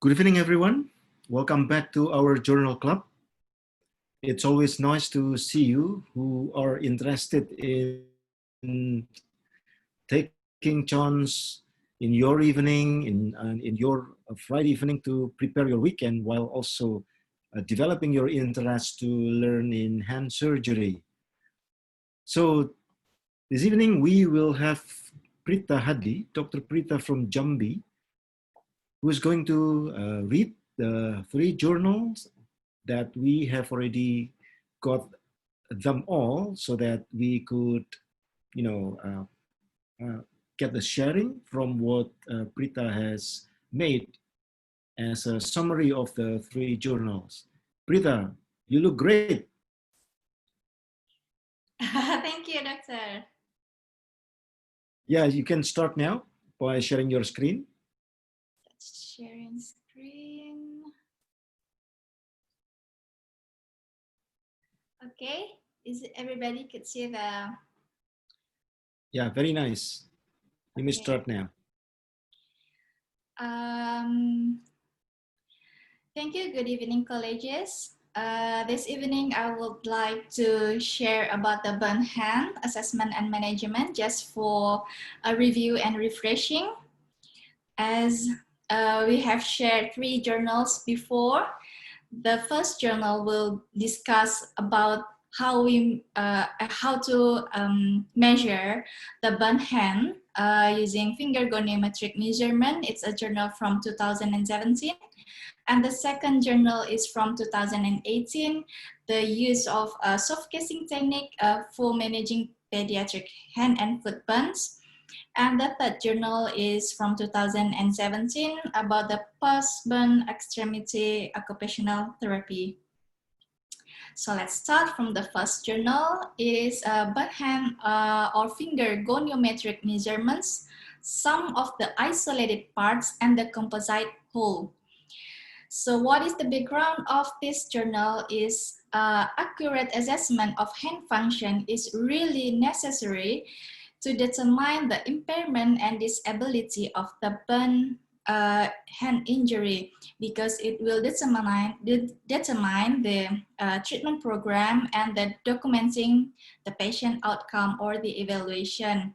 Good evening, everyone. Welcome back to our journal club. It's always nice to see you who are interested in taking chance in your evening, in your Friday evening to prepare your weekend while also developing your interest to learn in hand surgery. So this evening we will have Prita Hadi, Dr. Prita from Jambi, who is going to read the 3 journals that we have already got them all so that we could, you know, get the sharing from what Prita has made as a summary of the 3 journals. Prita, you look great. Thank you, Doctor. Yeah, you can start now by sharing your screen. Sharing screen. Okay, is it everybody could see the... Yeah, very nice. You may Okay. start now. Thank you. Good evening, colleges. This evening, I would like to share about the burn hand assessment and management just for a review and refreshing. As we have shared 3 journals before, the first journal will discuss about how to measure the burn hand using finger goniometric measurement. It's a journal from 2017. And the second journal is from 2018, the use of a soft casing technique for managing pediatric hand and foot burns. And the third journal is from 2017 about the post-burn extremity occupational therapy. So let's start from the first journal. It is burn hand or finger goniometric measurements, sum of the isolated parts and the composite whole. So what is the background of this journal is accurate assessment of hand function is really necessary to determine the impairment and disability of the burn hand injury, because it will determine the treatment program and the documenting the patient outcome or the evaluation.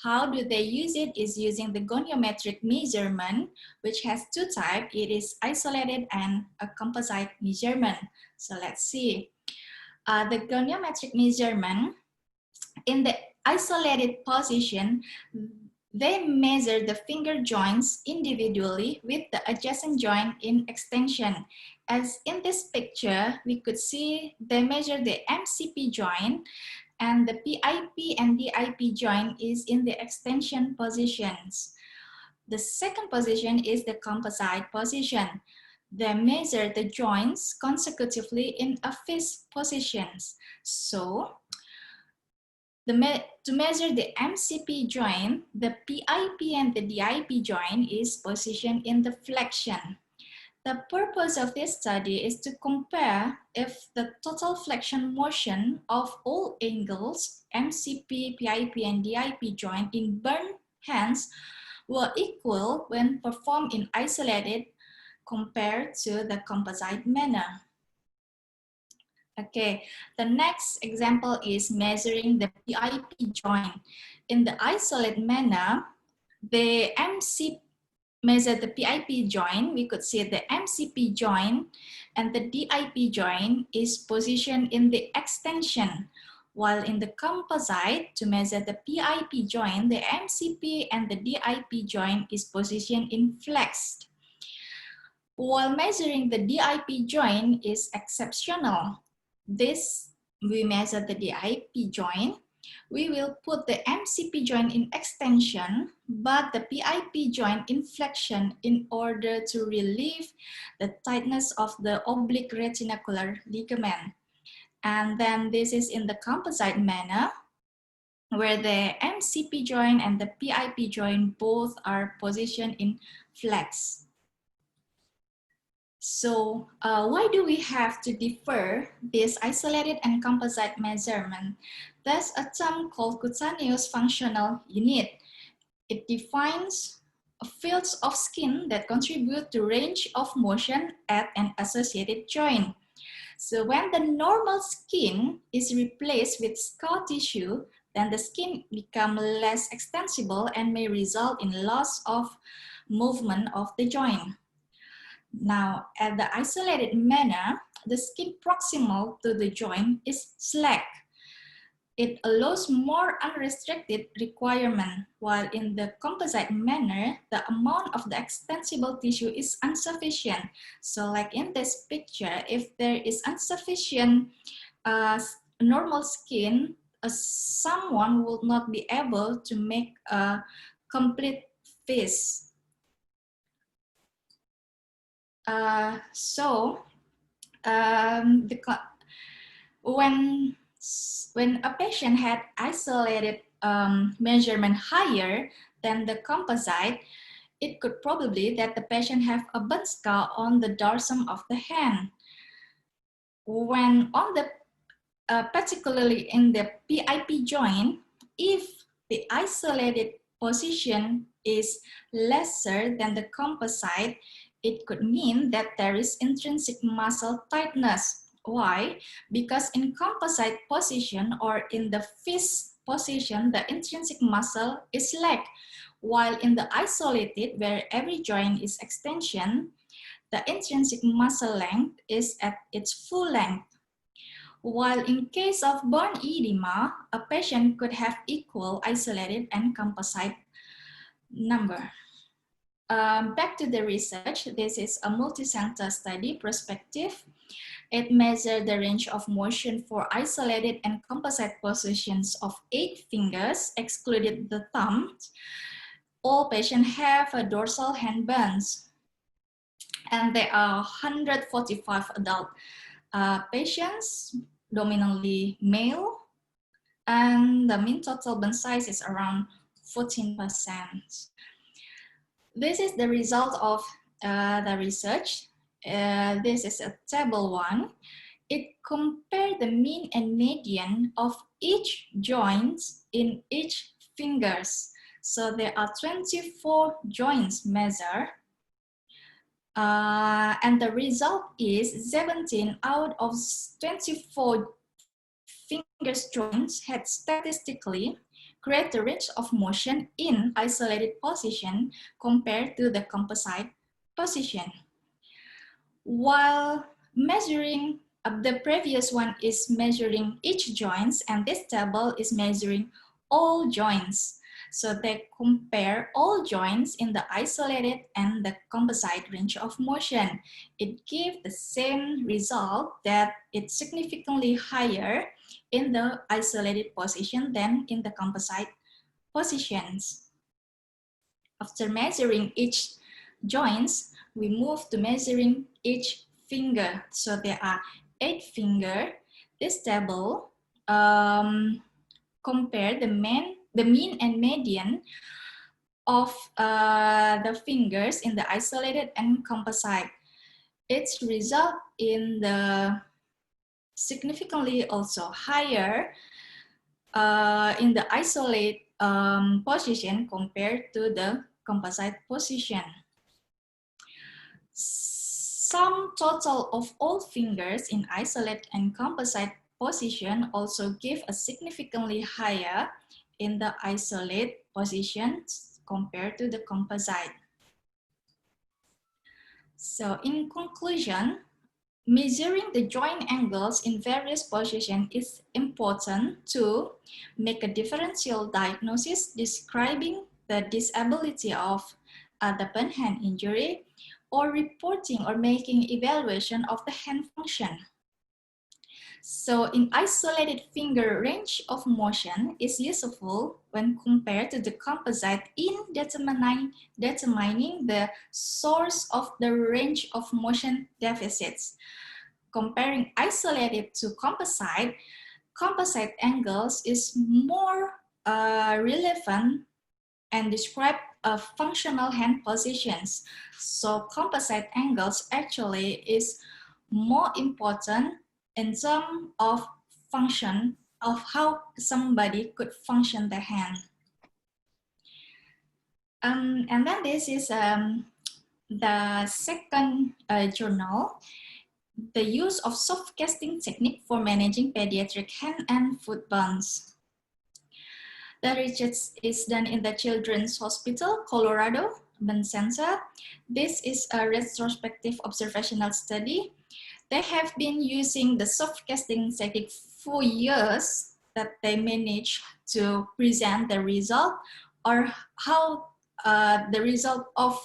How do they use it is using the goniometric measurement, which has 2 types. It is isolated and a composite measurement. So let's see. The goniometric measurement, in the isolated position, they measure the finger joints individually with the adjacent joint in extension. As in this picture, we could see they measure the MCP joint, and the PIP and DIP joint is in the extension positions. The second position is the composite position. They measure the joints consecutively in a fixed positions. So, to measure the MCP joint, the PIP and the DIP joint is positioned in the flexion. The purpose of this study is to compare if the total flexion motion of all angles, MCP, PIP, and DIP joint in burn hands were equal when performed in isolated compared to the composite manner. Okay, the next example is measuring the PIP joint. In the isolated manner, the MCP measure the PIP joint, we could see the MCP joint and the DIP joint is positioned in the extension, while in the composite, to measure the PIP joint, the MCP and the DIP joint is positioned in flexed. While measuring the DIP joint is exceptional. This, we measure the DIP joint. We will put the MCP joint in extension, but the PIP joint in flexion in order to relieve the tightness of the oblique retinacular ligament. And then this is in the composite manner, where the MCP joint and the PIP joint both are positioned in flex. So why do we have to differ this isolated and composite measurement? There's a term called cutaneous functional unit. It defines fields of skin that contribute to range of motion at an associated joint. So when the normal skin is replaced with scar tissue, then the skin becomes less extensible and may result in loss of movement of the joint. Now, at the isolated manner, the skin proximal to the joint is slack. It allows more unrestricted requirement, while in the composite manner, the amount of the extensible tissue is insufficient. So like in this picture, if there is insufficient normal skin, someone will not be able to make a complete face. When a patient had isolated measurement higher than the composite, it could probably that the patient have a burn scar on the dorsum of the hand. When on the particularly in the PIP joint, if the isolated position is lesser than the composite, it could mean that there is intrinsic muscle tightness. Why? Because in composite position or in the fist position, the intrinsic muscle is slack, while in the isolated, where every joint is extension, the intrinsic muscle length is at its full length. While in case of bone edema, a patient could have equal isolated and composite number. Back to the research, this is a multi-center study prospective. It measured the range of motion for isolated and composite positions of 8 fingers, excluded the thumb. All patients have a dorsal hand burns, and there are 145 adult patients, dominantly male, and the mean total burn size is around 14%. This is the result of the research. This is a table 1. It compared the mean and median of each joint in each fingers. So there are 24 joints measured. And the result is 17 out of 24 fingers joints had statistically greater range of motion in isolated position compared to the composite position. While measuring, the previous one is measuring each joints, and this table is measuring all joints. So they compare all joints in the isolated and the composite range of motion. It gives the same result, that it's significantly higher in the isolated position than in the composite positions. After measuring each joints, we move to measuring each finger. So there are 8 fingers. This table compare the mean and median of the fingers in the isolated and composite. Its result in the significantly also higher in the isolate position compared to the composite position. Sum total of all fingers in isolate and composite position also give a significantly higher in the isolate position compared to the composite. So in conclusion, measuring the joint angles in various positions is important to make a differential diagnosis describing the disability of the burn hand injury, or reporting or making evaluation of the hand function. So in isolated finger, range of motion is useful when compared to the composite in determining the source of the range of motion deficits. Comparing isolated to composite, composite angles is more relevant and describe functional hand positions. So composite angles actually is more important in terms of function of how somebody could function the hand. And then this is the second journal, the use of soft casting technique for managing pediatric hand and foot burns. The research is done in the Children's Hospital, Colorado, Burn Center. This is a retrospective observational study. They have been using the soft casting technique for years that they managed to present the result or how the result of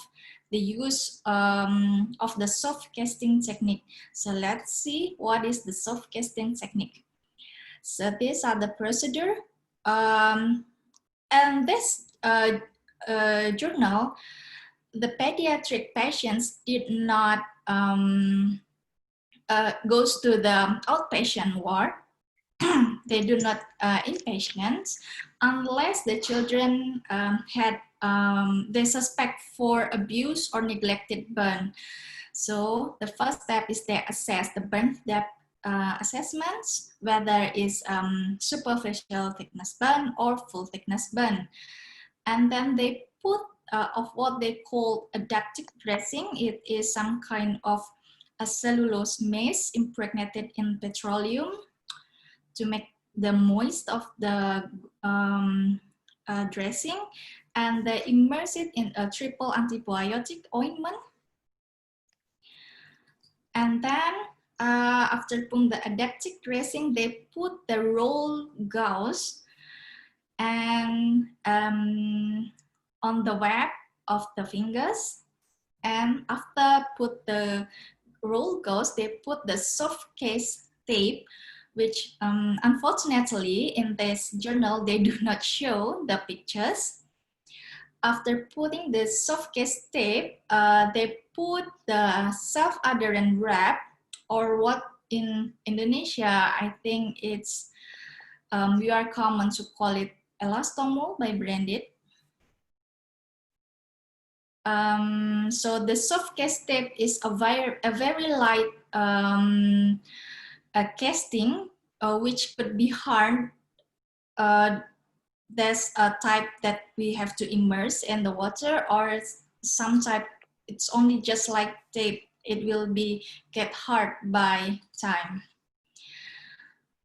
the use of the soft casting technique. So let's see what is the soft casting technique. So these are the procedure. And this journal, the pediatric patients did not goes to the outpatient ward. They do not inpatients unless the children they suspect for abuse or neglected burn. So the first step is they assess the burn depth assessments, whether it's superficial thickness burn or full thickness burn. And then they put of what they call adaptive dressing. It is some kind of a cellulose mass impregnated in petroleum to make the moist of the dressing, and they immerse it in a triple antibiotic ointment. And then after putting the adaptive dressing, they put the roll gauze and on the web of the fingers. And after put the roll gauze, they put the soft case tape, which unfortunately in this journal, they do not show the pictures. After putting the soft case tape, they put the self-adherent wrap, or what in Indonesia, I think it's, we are common to call it elastomol by branded. So the soft case tape is a very light casting, which could be hard. There's a type that we have to immerse in the water, or some type it's only just like tape. It will be get hard by time.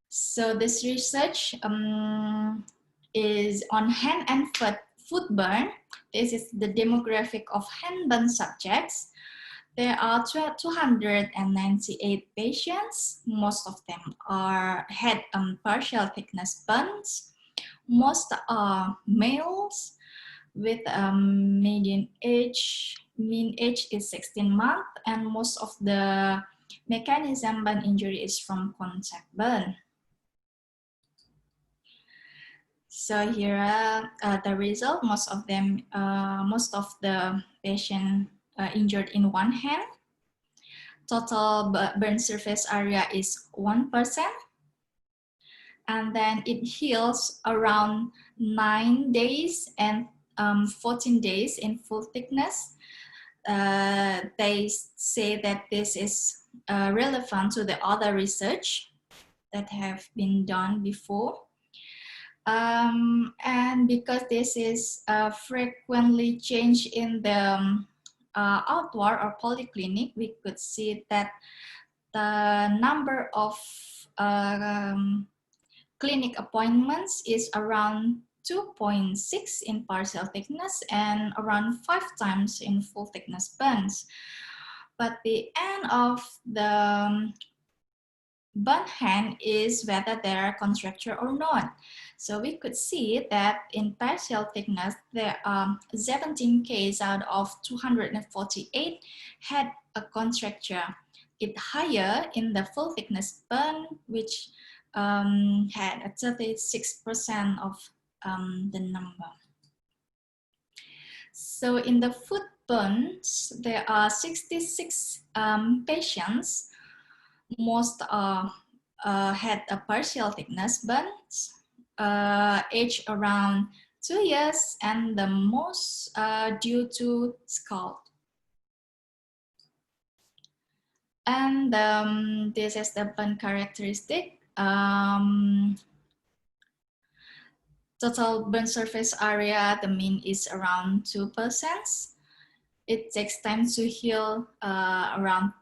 So this research is on hand and foot burn. This is the demographic of hand burn subjects. There are 298 patients. Most of them had partial thickness burns. Most are males with mean age is 16 months, and most of the mechanism burn injury is from contact burn. So here are the result. Most of the patient injured in one hand. Total burn surface area is 1%. And then it heals around 9 days and 14 days in full thickness. They say that this is relevant to the other research that have been done before. And because this is frequently changed in the outward or polyclinic, we could see that the number of clinic appointments is around 2.6 in partial thickness and around 5 times in full thickness burns. But the end of the burn hand is whether there are contracture or not. So we could see that in partial thickness, there are 17 cases out of 248 had a contracture. It's higher in the full thickness burn, which had a 36% of the number. So in the foot burns, there are 66 patients. Most had a partial thickness burns, age around 2 years, and the most due to scald. And this is the burn characteristic. Total burn surface area, the mean is around 2%. It takes time to heal, around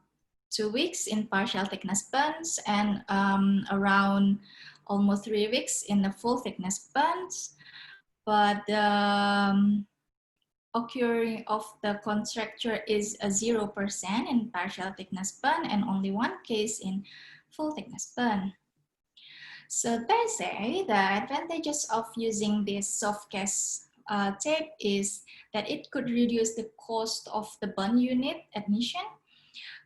2 weeks in partial thickness burns and around almost 3 weeks in the full thickness burns. But the occurring of the contracture is a 0% in partial thickness burn and only 1 case in full thickness burn. So they say the advantages of using this soft cast tape is that it could reduce the cost of the burn unit admission.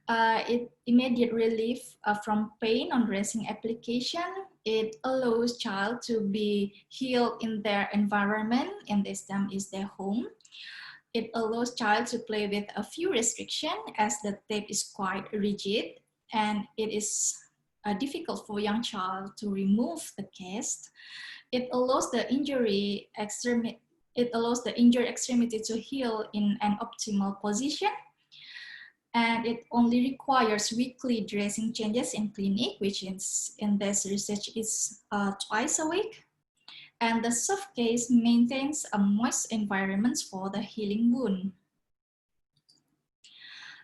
It immediate relief from pain on dressing application. It allows child to be healed in their environment, and this time is their home. It allows child to play with a few restrictions as the tape is quite rigid, and it is difficult for young child to remove the cast. It allows the injured extremity to heal in an optimal position. And it only requires weekly dressing changes in clinic, which is in this research is twice a week. And the soft case maintains a moist environment for the healing wound.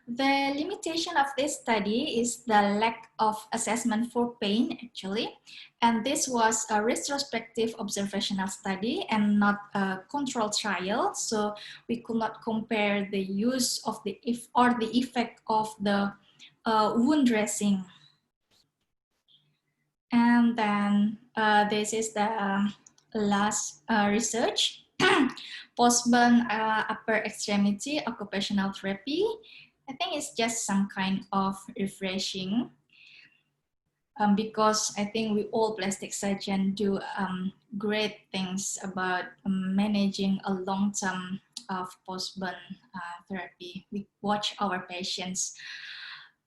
The limitation of this study is the lack of assessment for pain, actually. And this was a retrospective observational study and not a controlled trial. So we could not compare the use of the effect of the wound dressing. And then this is the last research, post-burn upper extremity occupational therapy. I think it's just some kind of refreshing because I think we all plastic surgeons do great things about managing a long-term of post-burn therapy. We watch our patients.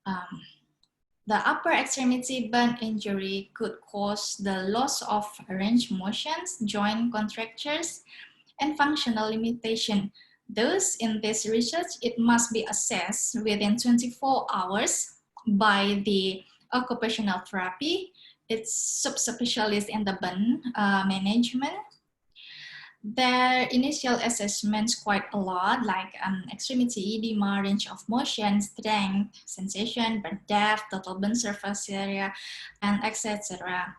The upper extremity burn injury could cause the loss of range motions, joint contractures, and functional limitation. Thus, in this research, it must be assessed within 24 hours by the occupational therapy. It's subspecialist in the burn management. Their initial assessments quite a lot, like extremity edema, range of motion, strength, sensation, burn depth, total burn surface area, and etc.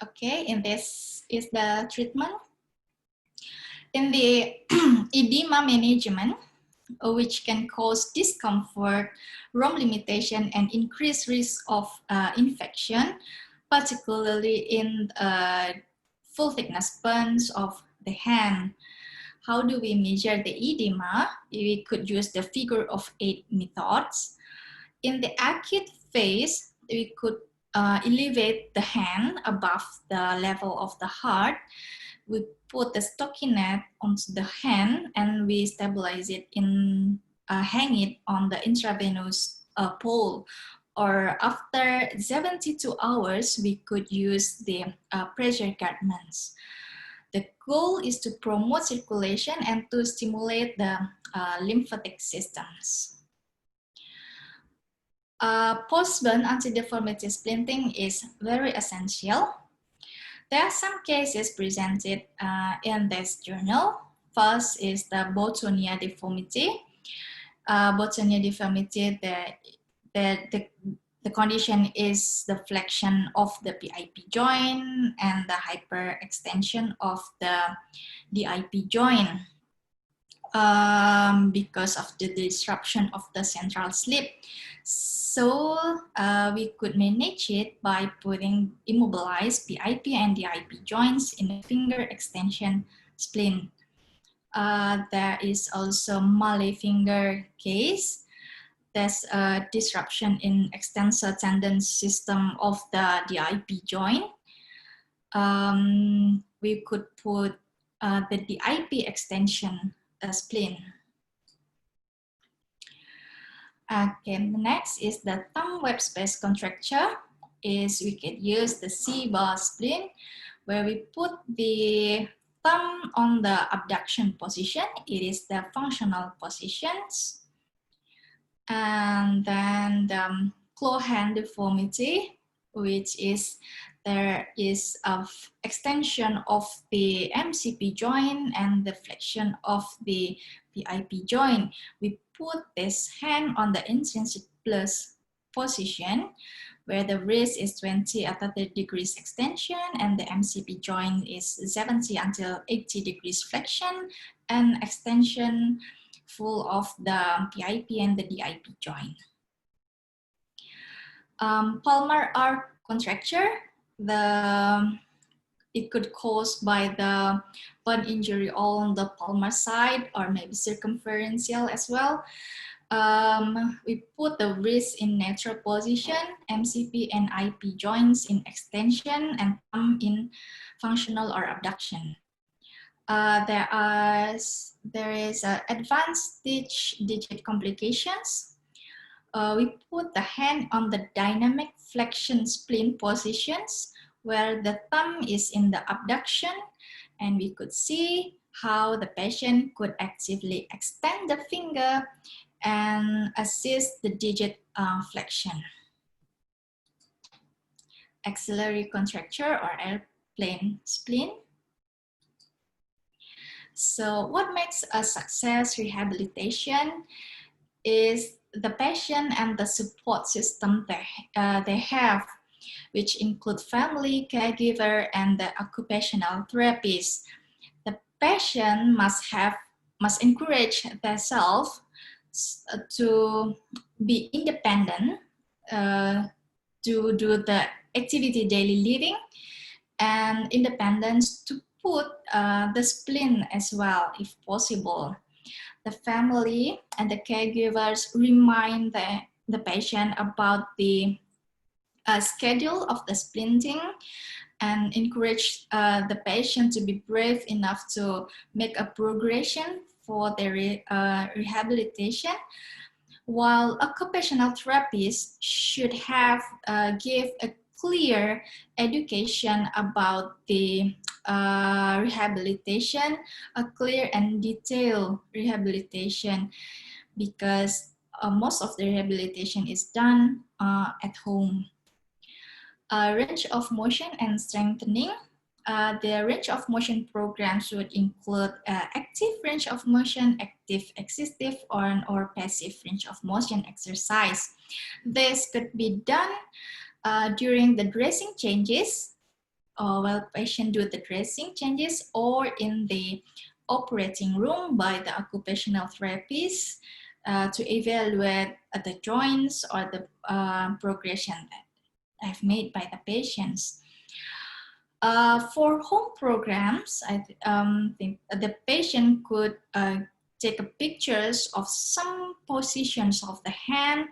Okay, and this is the treatment. In the edema management, which can cause discomfort, ROM limitation, and increased risk of infection, particularly in full thickness burns of the hand. How do we measure the edema? We could use the figure of 8 methods. In the acute phase, we could elevate the hand above the level of the heart. We put the stockinette onto the hand and we stabilize it in, hang it on the intravenous pole. Or after 72 hours, we could use the pressure garments. The goal is to promote circulation and to stimulate the lymphatic systems. Post-burn anti-deformity splinting is very essential. There are some cases presented in this journal. First is the Botonia deformity. Botonia deformity, the condition is the flexion of the PIP joint and the hyperextension of the DIP joint because of the disruption of the central slip. So we could manage it by putting immobilized PIP and DIP joints in the finger extension splint. There is also Malay finger case. There's a disruption in extensor tendon system of the DIP joint. We could put the DIP extension splint. Okay, the next is the thumb web space contracture. We could use the C-bar splint where we put the thumb on the abduction position. It is the functional positions. And then the claw hand deformity, which is there is an extension of the MCP joint and the flexion of the PIP joint. We put this hand on the intrinsic plus position where the wrist is 20 at 30 degrees extension and the MCP joint is 70 until 80 degrees flexion and extension full of the PIP and the DIP joint. Palmar arc contracture, it could caused by the bone injury on the palmar side or maybe circumferential as well. We put the wrist in neutral position, MCP and IP joints in extension and thumb in functional or abduction. There is advanced stitch digit complications. We put the hand on the dynamic flexion spleen positions where the thumb is in the abduction, and we could see how the patient could actively extend the finger and assist the digit flexion. Axillary contracture or airplane spleen. So what makes a success rehabilitation is the patient and the support system they have, which include family, caregiver, and the occupational therapist. The patient must encourage themselves to be independent, to do the activity daily living, and independence to put the spleen as well if possible. The family and the caregivers remind the patient about the schedule of the splinting and encourage the patient to be brave enough to make a progression for their rehabilitation, while occupational therapists should have give a clear education about the rehabilitation, a clear and detailed rehabilitation, because most of the rehabilitation is done at home. Range of motion and strengthening. The range of motion programs would include active range of motion, active assistive, or passive range of motion exercise. This could be done during the dressing changes, or while patient do the dressing changes, or in the operating room by the occupational therapist to evaluate the joints or the progression that I've made by the patients. For home programs, I think the patient could take pictures of some positions of the hand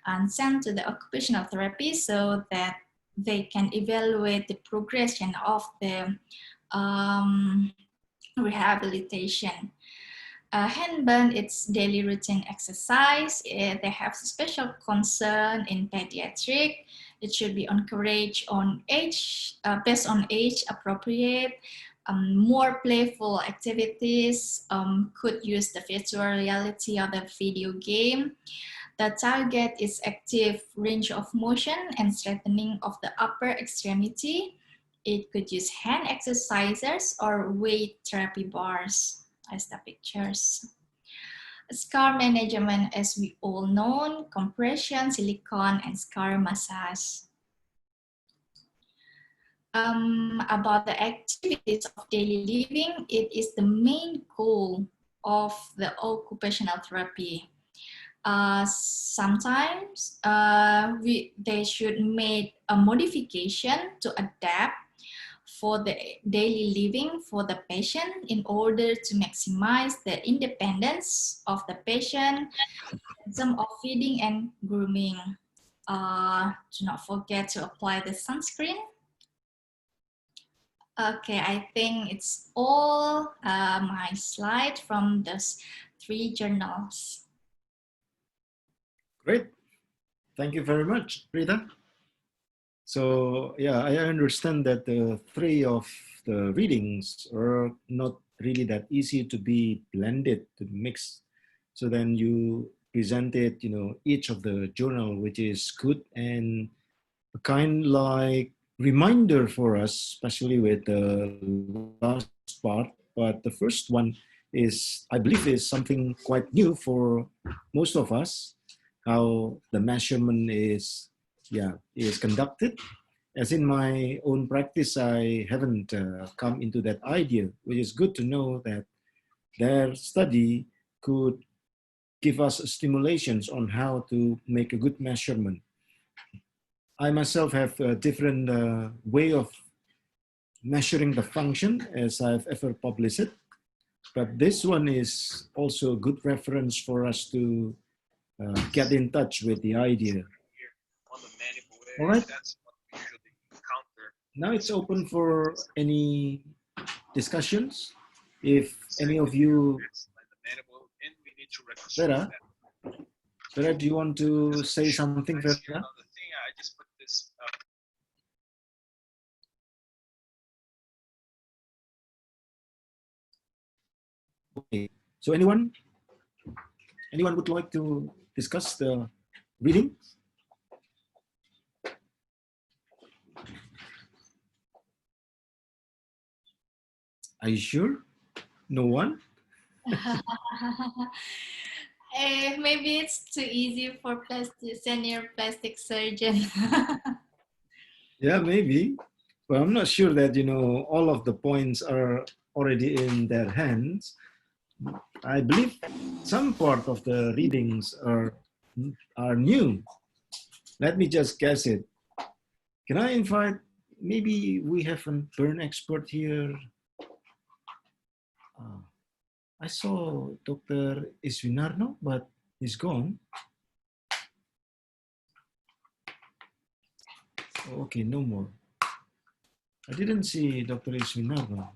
and send to the occupational therapist so that they can evaluate the progression of the rehabilitation. Handband, it's daily routine exercise. They have special concern in pediatric. It should be encouraged on age, based on age appropriate. More playful activities could use the virtual reality or the video game. The target is active range of motion and strengthening of the upper extremity. It could use hand exercises or weight therapy bars as the pictures. Scar management, as we all know, compression, silicone, and scar massage. About the activities of daily living, it is the main goal of the occupational therapy. Sometimes they should make a modification to adapt for the daily living for the patient in order to maximize the independence of the patient in terms of feeding and grooming. Do not forget to apply the sunscreen. Okay, I think it's all my slide from those 3 journals. Great. Thank you very much, Rita. So yeah, I understand that the 3 of the readings are not really that easy to be blended, to mix. So then you presented, each of the journal, which is good and kind like reminder for us, especially with the last part. But the first one is, I believe, is something quite new for most of us. How the measurement is conducted. As in my own practice, I haven't come into that idea, which is good to know that their study could give us stimulations on how to make a good measurement. I myself have a different way of measuring the function as I've ever published it, but this one is also a good reference for us to get in touch with the idea. All right. Now it's open for any discussions. If any of you, Vera, Vera, do you want to say something, Vera? Okay. So anyone would like to discuss the reading? Are you sure? No one? Maybe it's too easy for senior plastic surgeon. Yeah, maybe. Well, I'm not sure that, all of the points are already in their hands. I believe some part of the readings are new. Let me just guess it. Can I invite, maybe we have a burn expert here. I saw Dr. Iswinarno, but he's gone. Okay, no more. I didn't see Dr. Iswinarno.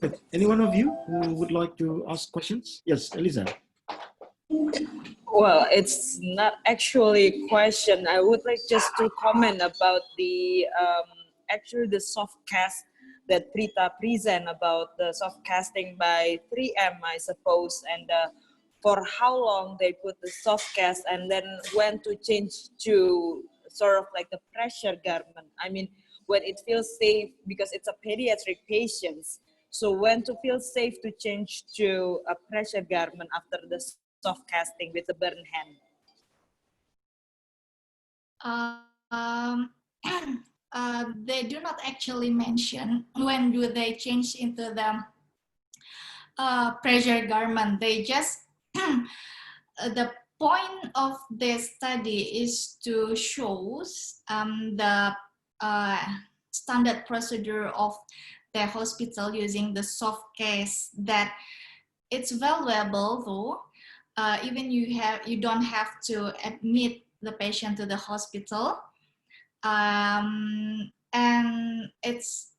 But any one of you who would like to ask questions? Yes, Eliza. Well, it's not actually a question. I would like just to comment about the actually the soft cast that Prita present about the soft casting by 3M, I suppose, and for how long they put the soft cast and then when to change to sort of like the pressure garment. I mean, when it feels safe because it's a pediatric patients. So when to feel safe to change to a pressure garment after the soft casting with the burn hand? They do not actually mention when do they change into the pressure garment. They just, the point of this study is to show the standard procedure of the hospital using the soft case, that it's valuable though. Even you don't have to admit the patient to the hospital, and it's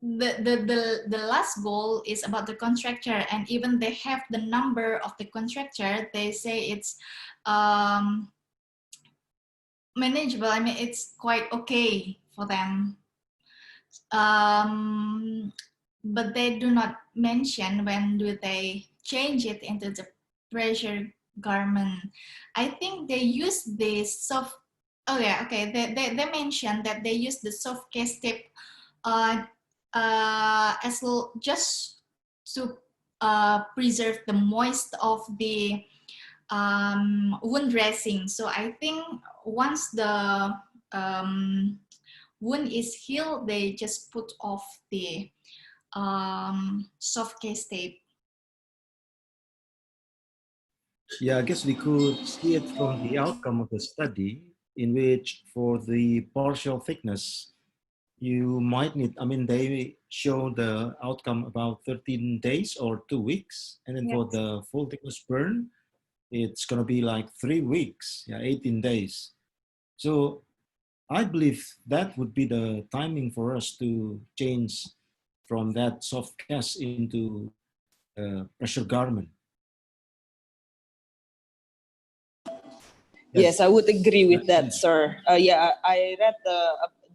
the last goal is about the contracture, and even they have the number of the contracture. They say it's manageable. I mean, it's quite okay for them. But they do not mention when do they change it into the pressure garment. I think they use this soft. Oh yeah, okay. They mentioned that they use the soft case tape as well, just to preserve the moist of the wound dressing. So I think once the wound is healed, they just put off the soft case tape. Yeah, I guess we could see it from the outcome of the study, in which for the partial thickness, you might need, I mean, they show the outcome about 13 days or 2 weeks. And then for the full thickness burn, it's going to be like 3 weeks, 18 days. So I believe that would be the timing for us to change from that soft cast into pressure garment. Yes, I would agree with that, sir. Yeah, I read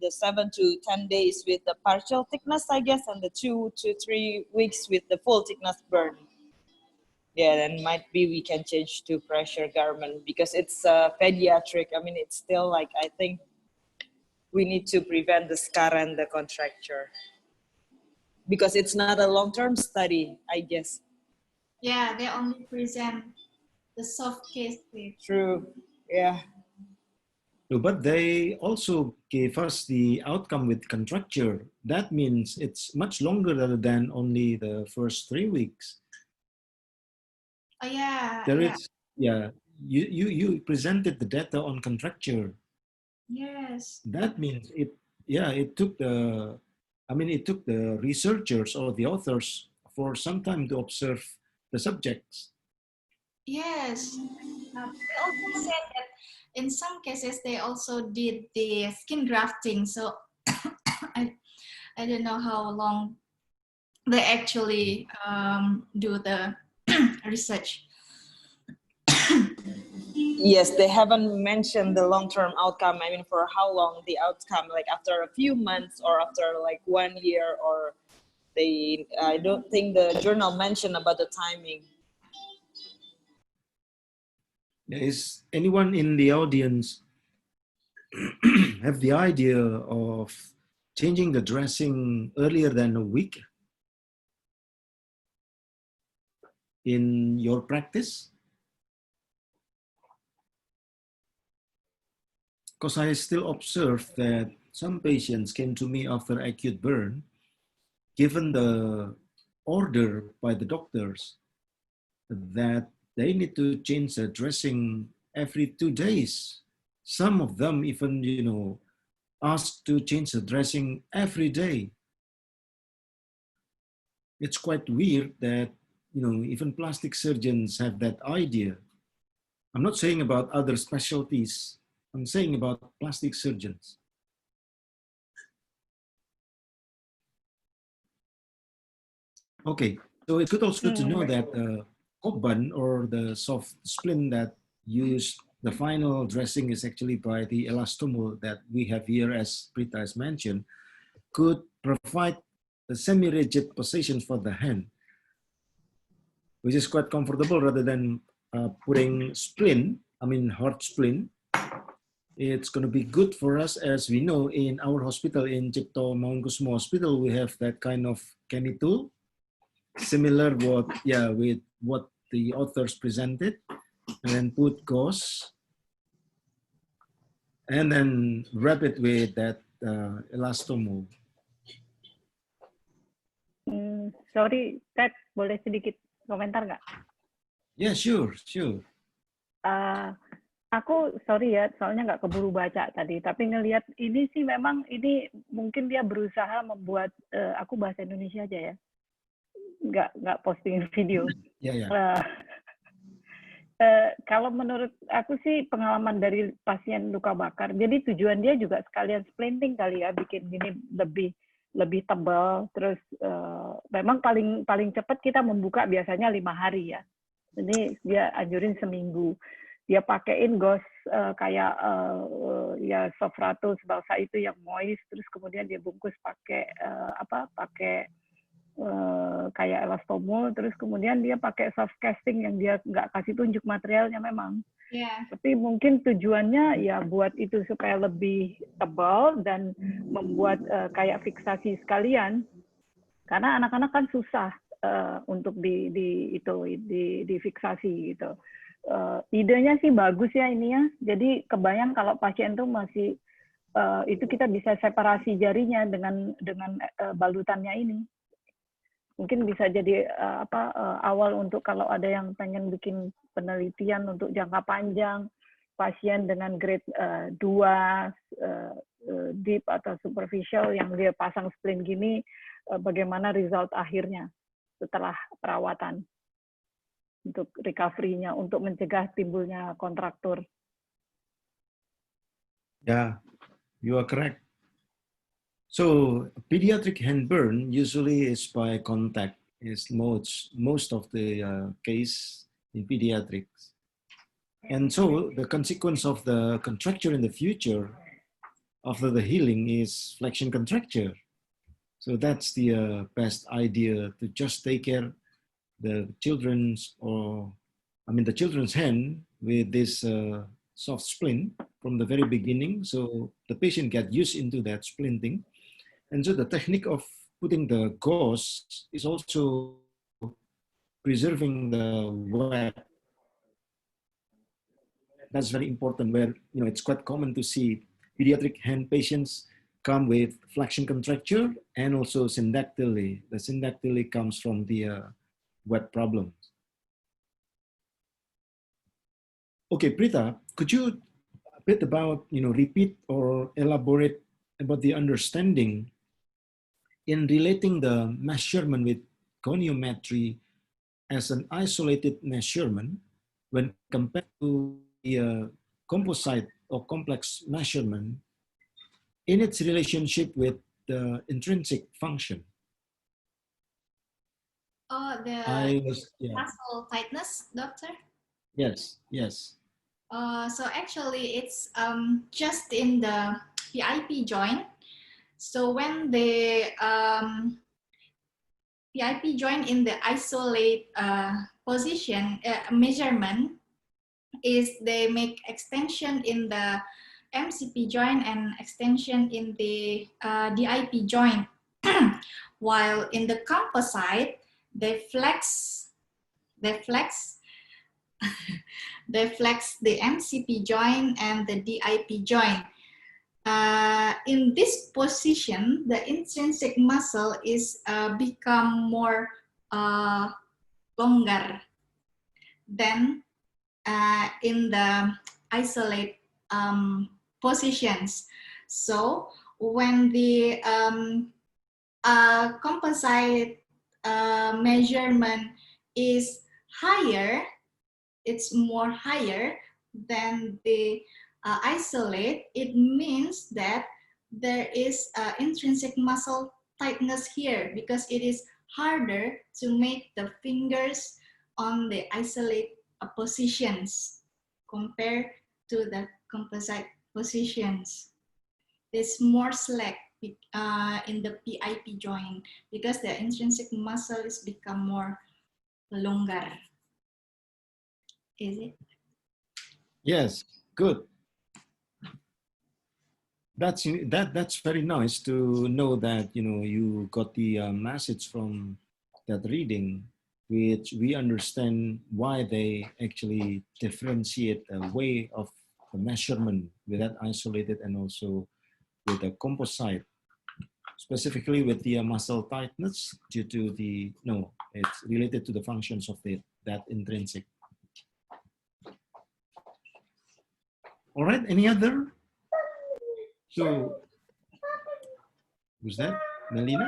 the 7 to 10 days with the partial thickness, I guess, and the 2 to 3 weeks with the full thickness burn. Yeah, then might be we can change to pressure garment because it's pediatric. I mean, it's still like, I think we need to prevent the scar and the contracture. Because it's not a long-term study, I guess. Yeah, they only present the soft cases. True, yeah. No, but they also gave us the outcome with contracture. That means it's much longer rather than only the first 3 weeks. Oh yeah, There yeah. is, yeah, you presented the data on contracture. Yes. That means it, yeah, it took the, I mean, it took the researchers or the authors for some time to observe the subjects. Yes. They also said that in some cases they also did the skin grafting. So I don't know how long they actually do the research. Yes, they haven't mentioned the long-term outcome. I mean, for how long the outcome, like after a few months or after like 1 year, or they, I don't think the journal mentioned about the timing. Is anyone in the audience have the idea of changing the dressing earlier than a week in your practice? Because I still observe that some patients came to me after acute burn, given the order by the doctors that they need to change the dressing every 2 days. Some of them even, you know, asked to change the dressing every day. It's quite weird that, you know, even plastic surgeons have that idea. I'm not saying about other specialties. I'm saying about plastic surgeons. Okay, so it's good also to know that the Koban or the soft splint that used the final dressing is actually by the elastomer that we have here, as Prita has mentioned, could provide a semi-rigid position for the hand, which is quite comfortable rather than putting splint, I mean hard splint. It's going to be good for us, as we know in our hospital in Cipto Mangunkusumo Hospital, we have that kind of chemi tool, similar with what the authors presented, and then put gauze and then wrap it with that elastomer. Sorry, Ted, boleh sedikit komentar nggak? Yeah, sure. Aku sorry ya, soalnya nggak keburu baca tadi, tapi ngelihat ini sih memang ini mungkin dia berusaha membuat, aku bahasa Indonesia aja ya, nggak posting video. Yeah. Kalau menurut aku sih pengalaman dari pasien luka bakar, jadi tujuan dia juga sekalian splinting kali ya, bikin gini lebih tebal, terus memang paling cepat kita membuka biasanya 5 hari ya. Jadi dia anjurin seminggu. Dia pakein gauze kayak ya sofratus balsa itu yang moist, terus kemudian dia bungkus pakai kayak elastomer, terus kemudian dia pakai soft casting yang dia nggak kasih tunjuk materialnya memang. Yeah. Tapi mungkin tujuannya ya buat itu supaya lebih tebal dan membuat kayak fiksasi sekalian. Karena anak-anak kan susah untuk difiksasi gitu. Idenya sih bagus ya ini ya. Jadi kebayang kalau pasien tuh masih itu kita bisa separasi jarinya dengan balutannya ini. Mungkin bisa jadi awal untuk kalau ada yang pengen bikin penelitian untuk jangka panjang, pasien dengan grade 2 deep atau superficial yang dia pasang splint gini, bagaimana result akhirnya setelah perawatan untuk recovery-nya, untuk mencegah timbulnya kontraktur. Yeah, you are correct. So pediatric hand burn usually is by contact, is most of the case in pediatrics. And so the consequence of the contracture in the future after the healing is flexion contracture. So that's the best idea, to just take care the children's hand with this soft splint from the very beginning. So the patient get used into that splinting. And so the technique of putting the gauze is also preserving the web. That's very important, where it's quite common to see pediatric hand patients come with flexion contracture and also syndactyly. The syndactyly comes from the web problem. Okay, Prita, could you a bit about, repeat or elaborate about the understanding in relating the measurement with goniometry as an isolated measurement when compared to the composite or complex measurement in its relationship with the intrinsic function? Oh, the Yeah. muscle tightness, doctor? Yes, yes. So actually it's just in the PIP joint. So when the PIP joint in the isolate position measurement is they make extension in the MCP joint and extension in the DIP joint. While in the composite, they flex the MCP joint and the DIP joint. In this position, the intrinsic muscle is become more longer than in the isolate positions. So when the composite measurement is higher, it's more higher than the isolate, it means that there is intrinsic muscle tightness here because it is harder to make the fingers on the isolate positions compared to the composite positions. There's more slack in the PIP joint because the intrinsic muscle is become more longer. Is it? Yes, good. That's very nice to know that you got the message from that reading, which we understand why they actually differentiate a way of the measurement with that isolated and also with the composite, specifically with the muscle tightness due to the it's related to the functions of that intrinsic. All right, any other? So, who's that? Melina?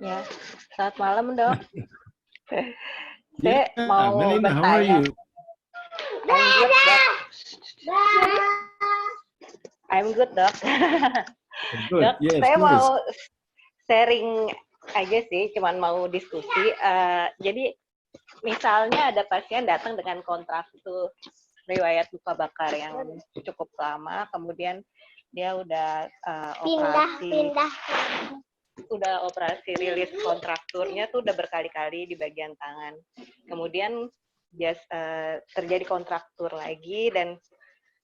Ya, selamat malam dok. Yeah, Saya mau Melina, how are bertanya. you? I'm good dok. Good. Dok, Yes, saya please. mau sharing aja sih, cuman mau diskusi. Jadi misalnya ada pasien datang dengan kontraktur riwayat luka bakar yang cukup lama, kemudian dia udah operasi rilis kontrakturnya tuh udah berkali-kali di bagian tangan. Kemudian dia terjadi kontraktur lagi dan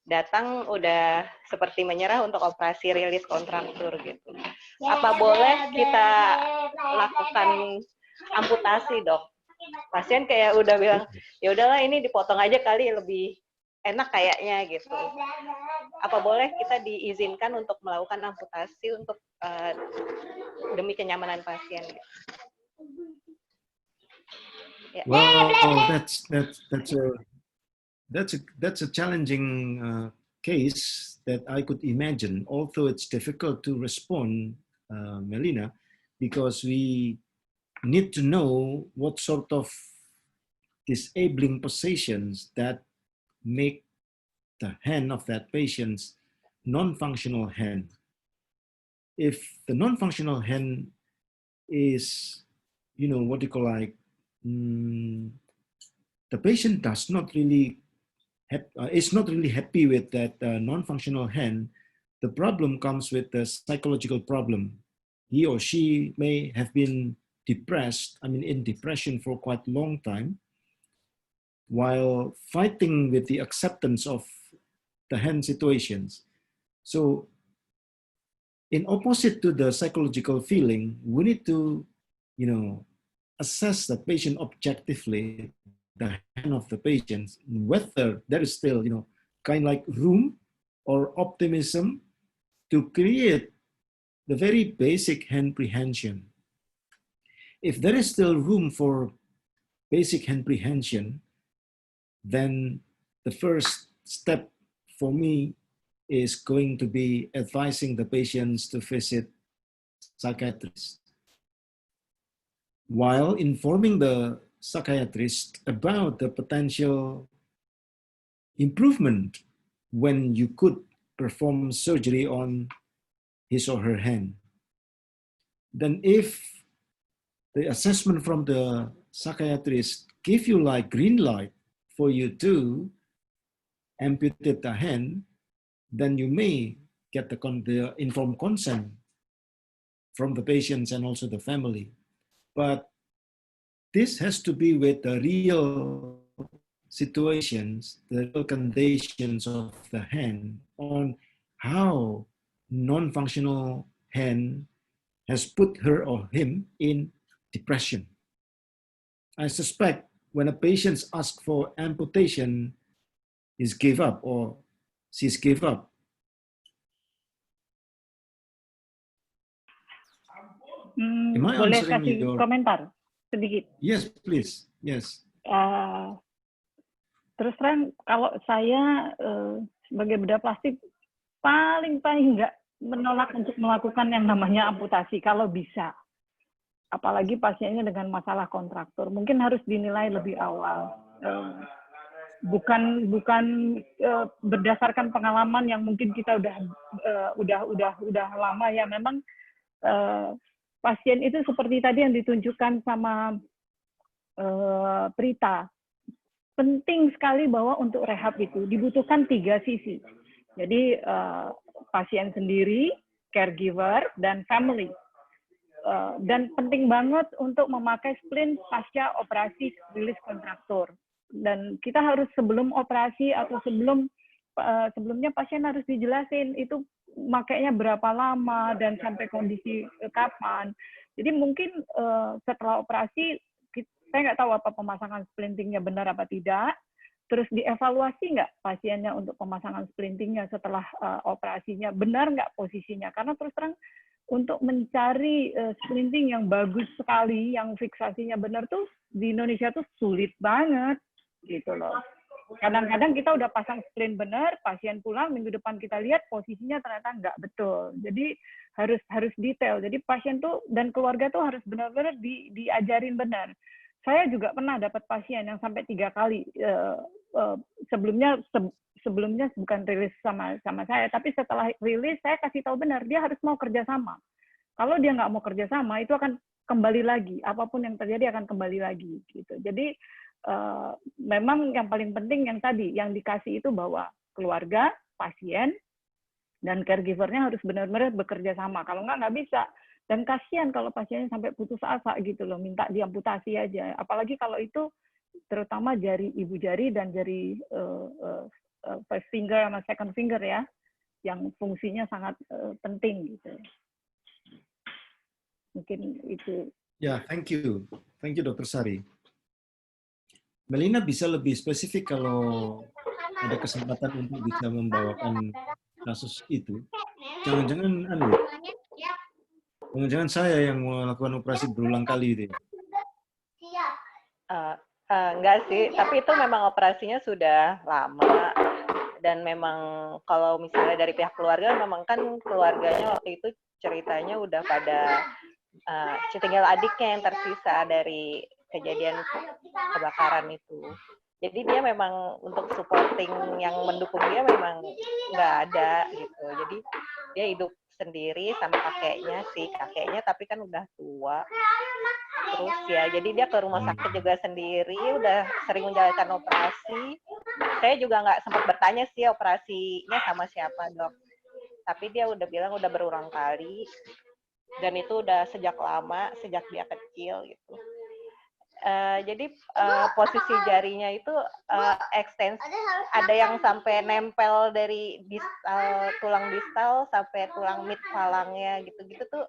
datang udah seperti menyerah untuk operasi rilis kontraktur gitu. Apa boleh kita lakukan amputasi, Dok? Pasien kayak udah bilang, ya udahlah ini dipotong aja kali lebih enak kayaknya gitu. Apa boleh kita diizinkan untuk melakukan amputasi untuk demi kenyamanan pasien? Ya. Well, that's a challenging case that I could imagine. Although it's difficult to respond, Melina, because we need to know what sort of disabling positions that make the hand of that patient's non-functional hand. If the non-functional hand is, what you call like, the patient does not really is not really happy with that non-functional hand, the problem comes with the psychological problem. He or she may have been depressed, in depression for quite a long time, while fighting with the acceptance of the hand situations. So in opposite to the psychological feeling, we need to, assess the patient objectively, the hand of the patient, whether there is still, kind of like room or optimism to create the very basic hand prehension. If there is still room for basic hand prehension, then the first step for me is going to be advising the patients to visit psychiatrist, while informing the psychiatrist about the potential improvement when you could perform surgery on his or her hand. Then if the assessment from the psychiatrist give you like green light for you to amputate the hand, then you may get the informed consent from the patients and also the family. But this has to be with the real situations, the real conditions of the hand, on how non-functional hand has put her or him in depression. I suspect when a patient asks for amputation, he's give up or she's give up. Am I boleh answering kasih your komentar sedikit? Yes, please. Yes. Terus terang kalau saya sebagai bedah plastik paling nggak menolak untuk melakukan yang namanya amputasi kalau bisa. Apalagi pasiennya dengan masalah kontraktur, mungkin harus dinilai lebih awal. Bukan berdasarkan pengalaman yang mungkin kita udah lama ya. Memang pasien itu seperti tadi yang ditunjukkan sama Prita. Penting sekali bahwa untuk rehab itu dibutuhkan 3 sisi. Jadi pasien sendiri, caregiver, dan family. Dan penting banget untuk memakai splint pasca operasi rilis kontraktur. Dan kita harus sebelum operasi atau sebelumnya pasien harus dijelasin itu makainya berapa lama dan sampai kondisi kapan. Jadi mungkin setelah operasi saya nggak tahu apa pemasangan splintingnya benar apa tidak. Terus dievaluasi nggak pasiennya untuk pemasangan splintingnya setelah operasinya, benar nggak posisinya? Karena terus terang untuk mencari splinting yang bagus sekali, yang fiksasinya benar tuh di Indonesia tuh sulit banget gitu loh. Kadang-kadang kita udah pasang splint benar, pasien pulang minggu depan kita lihat posisinya ternyata nggak betul. Jadi harus detail. Jadi pasien tuh dan keluarga tuh harus benar-benar diajarin benar. Saya juga pernah dapat pasien yang sampai 3 kali sebelumnya bukan rilis sama saya, tapi setelah rilis saya kasih tahu benar dia harus mau kerjasama. Kalau dia nggak mau kerjasama itu akan kembali lagi, apapun yang terjadi akan kembali lagi gitu. Jadi memang yang paling penting yang tadi yang dikasih itu bahwa keluarga, pasien, dan caregivernya harus benar-benar bekerja sama. Kalau nggak bisa. Dan kasihan kalau pasiennya sampai putus asa gitu loh, minta diamputasi aja. Apalagi kalau itu terutama jari ibu jari dan jari first finger sama second finger ya, yang fungsinya sangat penting gitu. Mungkin itu. Ya, thank you, Dr. Sari. Melina bisa lebih spesifik kalau ada kesempatan untuk bisa membawakan kasus itu. Jangan-jangan saya yang melakukan operasi berulang kali itu. Enggak sih, tapi itu memang operasinya sudah lama dan memang kalau misalnya dari pihak keluarga memang kan keluarganya waktu itu ceritanya udah pada tinggal adiknya yang tersisa dari kejadian kebakaran itu. Jadi dia memang untuk supporting yang mendukung dia memang nggak ada gitu. Jadi dia hidup sendiri sama kakeknya tapi kan udah tua. Terus ya, jadi dia ke rumah sakit juga sendiri, udah sering menjalankan operasi. Saya juga nggak sempat bertanya sih operasinya sama siapa, Dok. Tapi dia udah bilang udah berulang kali. Dan itu udah sejak lama, sejak dia kecil gitu. Jadi posisi jarinya itu ekstensi, ada yang sampai nempel dari tulang distal sampai tulang mid palangnya gitu-gitu tuh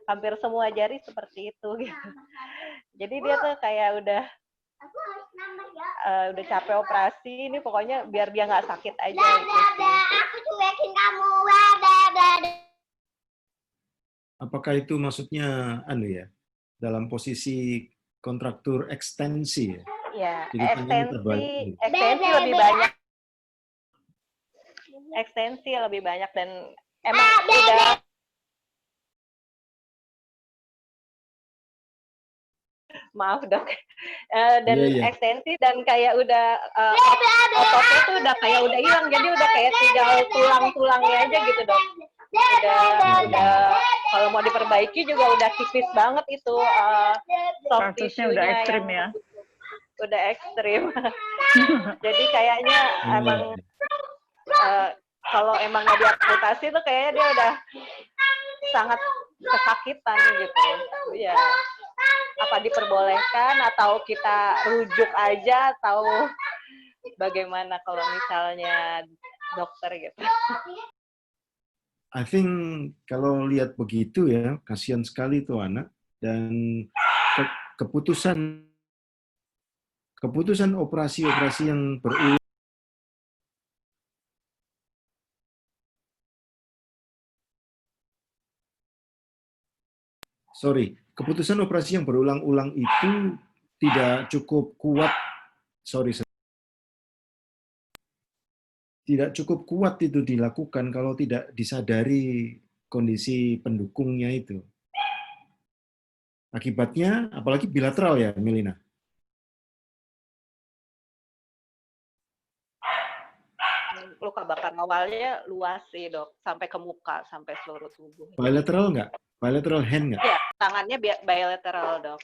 hampir semua jari seperti itu gitu. Jadi dia tuh kayak udah capek operasi, ini pokoknya biar dia nggak sakit aja. Aku cuekin kamu. Apakah itu maksudnya ya dalam posisi kontraktur ekstensi ya? Ya, Jadi ekstensi lebih banyak. Ekstensi lebih banyak dan emang udah maaf dok, dan ekstensi dan kayak udah ototnya tuh udah kayak udah hilang, jadi udah kayak tinggal tulang-tulangnya aja gitu dok. Udah kalau mau diperbaiki juga udah tipis banget itu soft tissue-nya udah ekstrim ya. Udah ekstrim. Jadi kayaknya emang kalau emang nggak diamputasi tuh kayaknya dia udah sangat kesakitan gitu. Ya, apa diperbolehkan atau kita rujuk aja atau bagaimana kalau misalnya dokter gitu? I think kalau lihat begitu ya, kasihan sekali tuh anak, dan keputusan operasi-operasi yang berulang. Keputusan operasi yang berulang-ulang itu tidak cukup kuat. Tidak cukup kuat itu dilakukan kalau tidak disadari kondisi pendukungnya itu. Akibatnya, apalagi bilateral ya, Melina. Luka bakar awalnya luas sih dok, sampai ke muka, sampai seluruh tubuh. Bilateral nggak? Bilateral hand nggak? Iya, tangannya bilateral dok.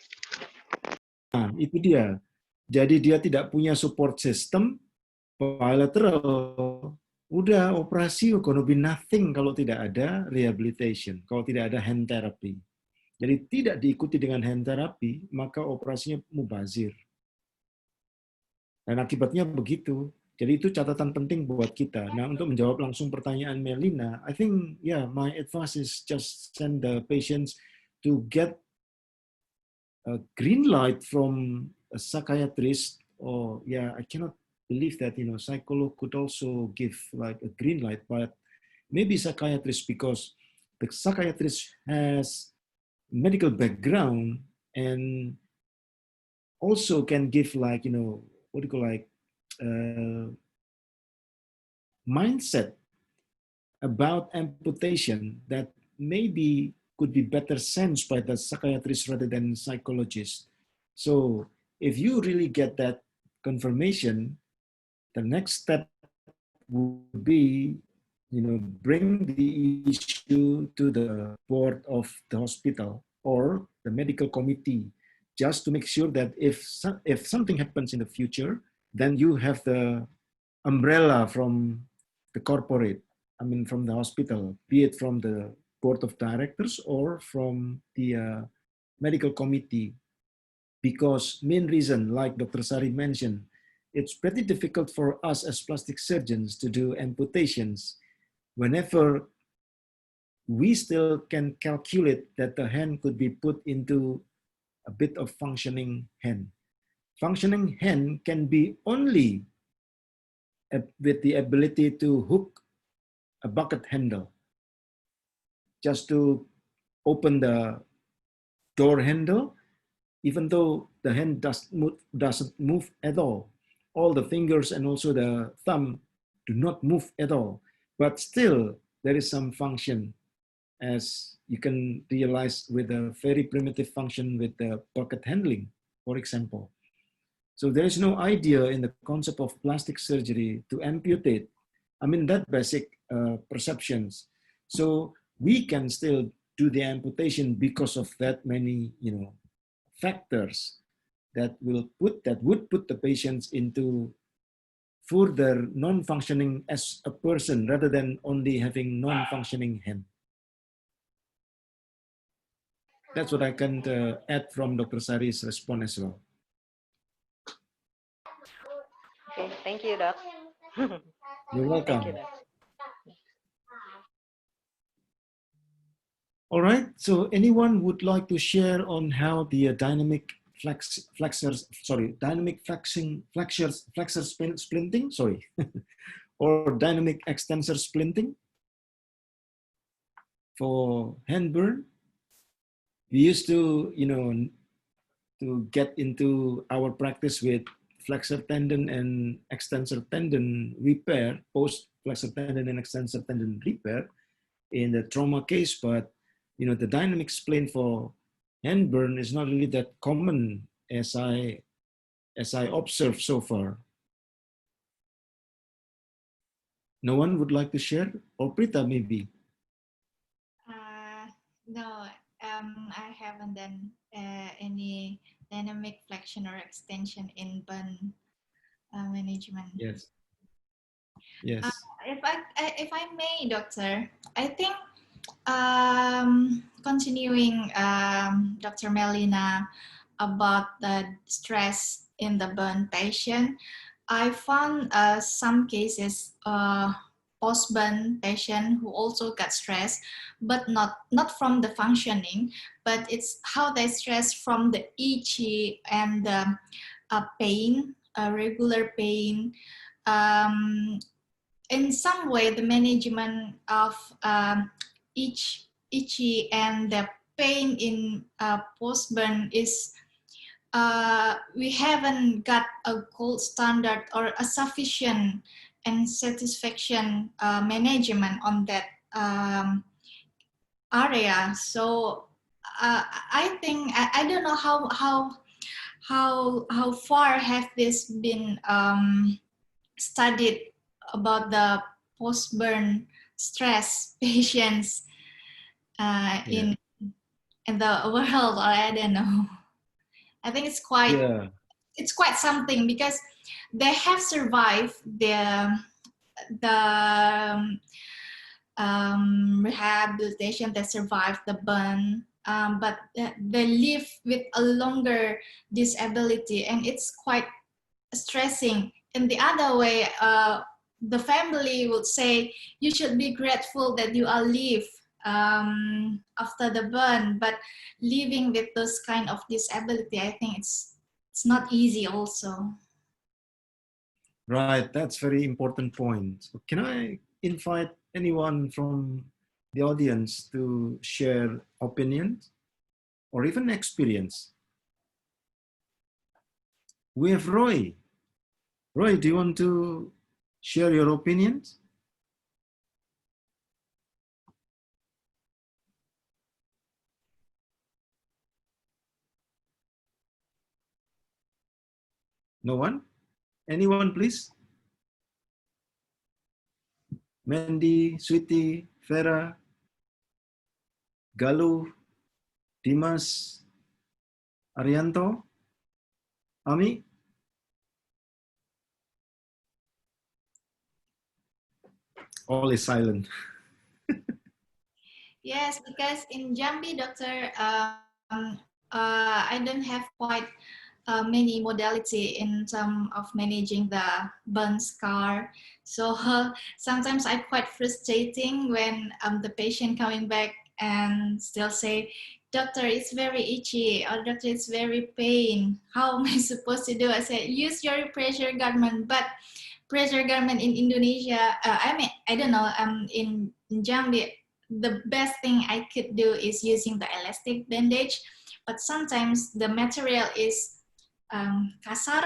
Nah, itu dia. Jadi dia tidak punya support system, bilateral, udah operasi gonna be nothing kalau tidak ada rehabilitation, kalau tidak ada hand therapy. Jadi tidak diikuti dengan hand therapy, maka operasinya mubazir. Dan akibatnya begitu. Jadi itu catatan penting buat kita. Nah, untuk menjawab langsung pertanyaan Melina, I think, my advice is just send the patients to get a green light from a psychiatrist. Or, I cannot believe that, psychologist could also give like a green light, but maybe psychiatrist, because the psychiatrist has medical background and also can give like, mindset about amputation that maybe could be better sensed by the psychiatrist rather than psychologist. So if you really get that confirmation, the next step would be, bring the issue to the board of the hospital or the medical committee, just to make sure that if something happens in the future, then you have the umbrella from the corporate, from the hospital, be it from the board of directors or from the medical committee. Because main reason, like Dr. Sari mentioned, it's pretty difficult for us as plastic surgeons to do amputations whenever we still can calculate that the hand could be put into a bit of functioning hand. Functioning hand can be only with the ability to hook a bucket handle, just to open the door handle, even though the hand doesn't move at all. All the fingers and also the thumb do not move at all. But still, there is some function, as you can realize with a very primitive function with the bucket handling, for example. So there is no idea in the concept of plastic surgery to amputate. That basic perceptions. So we can still do the amputation because of that many, factors that would put the patients into further non-functioning as a person rather than only having non-functioning hand. That's what I can add from Dr. Sari's response as well. Okay, thank you, Doc. You're welcome. Thank you, Doc. All right. So anyone would like to share on how the dynamic flexor splinting, sorry, or dynamic extensor splinting for hand burn? We used to, to get into our practice with flexor tendon and extensor tendon repair, post flexor tendon and extensor tendon repair in the trauma case, but the dynamic splint for hand burn is not really that common as I observed so far. No one would like to share, or Prita maybe? No, I haven't done any dynamic flexion or extension in burn management. Yes. Yes. If I may, doctor, I think continuing Dr. Melina about the stress in the burn patient, I found some cases post-burn patient who also got stress, but not from the functioning, but it's how they stress from the itchy and the pain, regular pain. In some way, the management of itchy and the pain in post-burn is we haven't got a gold standard or a sufficient and satisfaction management on that area. So I think I don't know how far have this been studied about the post-burn stress patients in the world, or I don't know. I think it's quite something because they have survived the rehabilitation, they survived the burn, but they live with a longer disability, and it's quite stressing. In the other way, the family would say you should be grateful that you are alive after the burn, but living with those kind of disability, I think it's not easy also. Right, that's very important point. So can I invite anyone from the audience to share opinions or even experience? We have Roy. Roy, do you want to share your opinions? No one? Anyone, please? Mandy, Sweetie, Vera, Galuh, Dimas, Arianto, Ami? All is silent. Yes, because in Jambi, doctor, I don't have quite many modality in terms of managing the burn scar. So sometimes I quite frustrating when the patient coming back and still say, doctor, it's very itchy, or doctor, it's very pain. How am I supposed to do? I said, use your pressure garment, but pressure garment in Indonesia, I don't know, in Jambi, the best thing I could do is using the elastic bandage, but sometimes the material is kasar,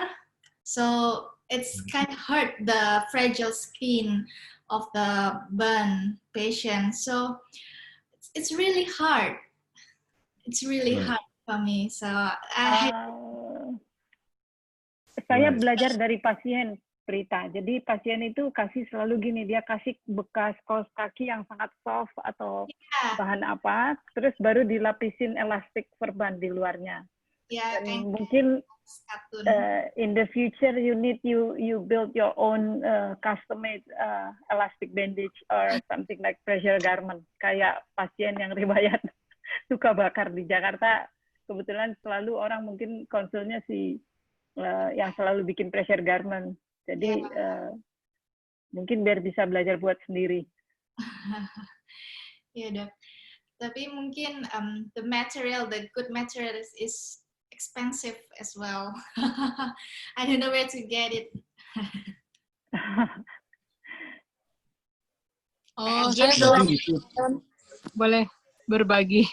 so it's kind of hurt the fragile skin of the burn patient. So it's really hard. It's really hard for me. So saya belajar dari pasien, Prita. Jadi pasien itu kasih selalu gini, dia kasih bekas kaos kaki yang sangat soft atau bahan apa, terus baru dilapisin elastik perban di luarnya. Dan mungkin in the future you build your own custom-made elastic bandage or something like pressure garment. Kayak pasien yang riwayat luka bakar di Jakarta, kebetulan selalu orang mungkin konsulnya yang selalu bikin pressure garment. Jadi mungkin biar bisa belajar buat sendiri. Ya dok. Tapi mungkin the good material is expensive as well. I don't know where to get it. Oh, I saya think you should. boleh berbagi,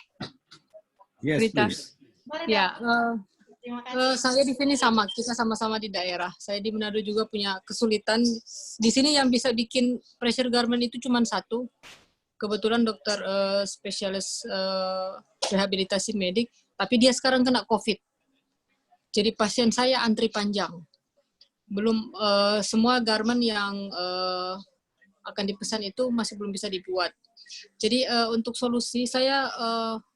Yes, Rita. please. Boleh Ya, dok. Terima kasih. saya di sini kita sama-sama di daerah. Saya di Manado juga punya kesulitan. Di sini yang bisa bikin pressure garment itu cuma satu. Kebetulan dokter spesialis rehabilitasi medik, tapi dia sekarang kena COVID. Jadi pasien saya antri panjang. Belum semua garment yang akan dipesan itu masih belum bisa dibuat. Jadi untuk solusi saya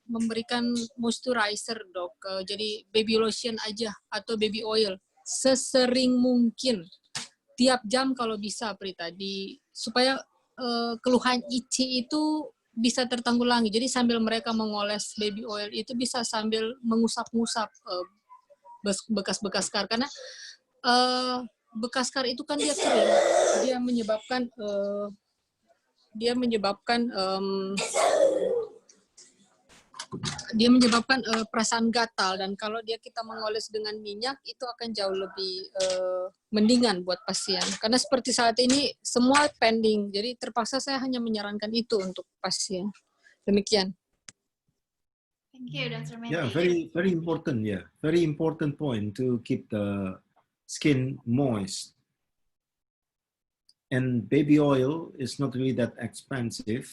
memberikan moisturizer dok. Jadi baby lotion aja atau baby oil sesering mungkin tiap jam kalau bisa Prita supaya keluhan itchy itu bisa tertanggulangi. Jadi sambil mereka mengoles baby oil itu bisa sambil mengusap-ngusap bekas-bekas scar karena bekas scar itu kan dia kering, dia menyebabkan perasaan gatal, dan kalau kita mengoles dengan minyak itu akan jauh lebih mendingan buat pasien. Karena seperti saat ini semua pending, jadi terpaksa saya hanya menyarankan itu untuk pasien. Demikian. Thank you, Dr. Menti. Yeah, very important. Yeah, very important point to keep the skin moist. And baby oil is not really that expensive.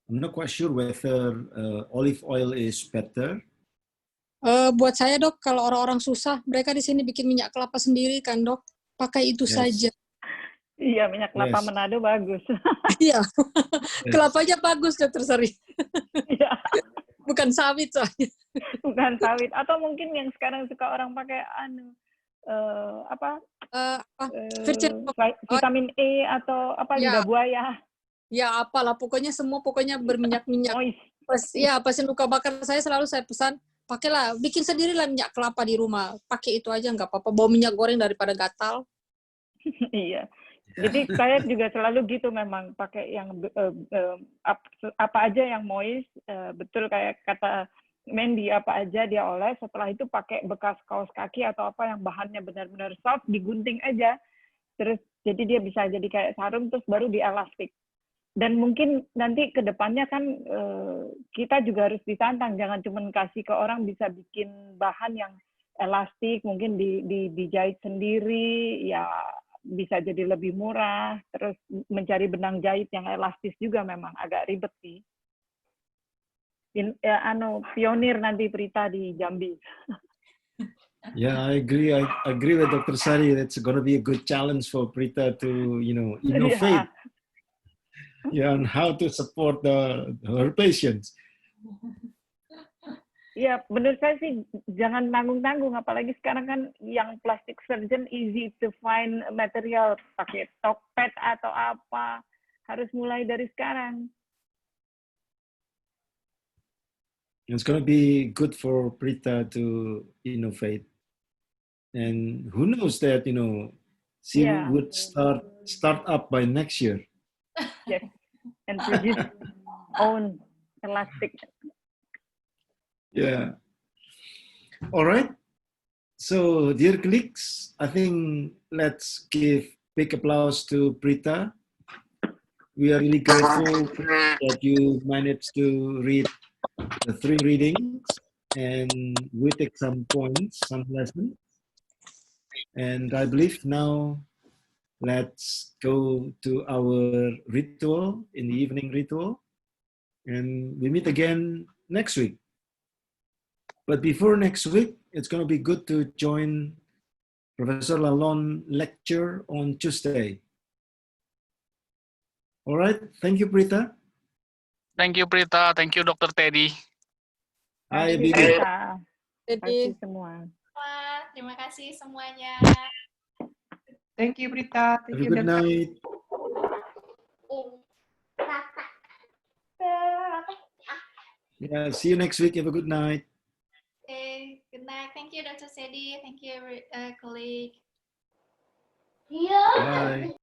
I'm not quite sure whether olive oil is better. Buat saya dok, kalau orang-orang susah, mereka di sini bikin minyak kelapa sendiri kan dok, pakai itu saja. Iya, minyak kelapa Manado bagus. Iya, kelapanya bagus dokter Sari. Iya. Bukan sawit soalnya. Bukan sawit. Atau mungkin yang sekarang suka orang pakai vitamin E atau lidah buaya. Ya apalah, pokoknya berminyak-minyak. Pasien luka bakar saya selalu saya pesan, pakailah, bikin sendirilah minyak kelapa di rumah. Pakai itu aja nggak apa-apa, bawa minyak goreng daripada gatal. Iya. Jadi saya juga selalu gitu memang, pakai yang apa aja yang moist, betul kayak kata Mandy, apa aja dia oles, setelah itu pakai bekas kaos kaki atau apa yang bahannya benar-benar soft, digunting aja. Terus jadi dia bisa jadi kayak sarung, terus baru dielastik. Dan mungkin nanti ke depannya kan kita juga harus ditantang, jangan cuma kasih ke orang bisa bikin bahan yang elastik, mungkin dijahit sendiri, ya bisa jadi lebih murah. Terus mencari benang jahit yang elastis juga memang agak ribet sih. Pionir nanti Prita di Jambi. Yeah, I agree. I agree with Dr. Sari. That's going to be a good challenge for Prita to, innovate. Yeah, on how to support her patients. Ya, menurut saya sih jangan tanggung-tanggung, apalagi sekarang kan yang plastic surgeon easy to find material, pakai Tokped atau apa, harus mulai dari sekarang. It's going to be good for Prita to innovate. And who knows that, she would start up by next year. Yes, and produce own elastic. Yeah. All right. So, dear colleagues, I think let's give big applause to Prita. We are really grateful that you managed to read the 3 readings, and we take some points, some lessons. And I believe now let's go to our ritual, in the evening ritual, and we meet again next week. But before next week, it's going to be good to join Professor Lalonde lecture on Tuesday. All right. Thank you, Prita. Thank you, Prita. Thank you, Dr. Teddy. Hi, Bibi. Bibi. Terima kasih semua. Terima kasih semuanya. Thank you, Prita. Have a good night. Yeah, see you next week. Have a good night.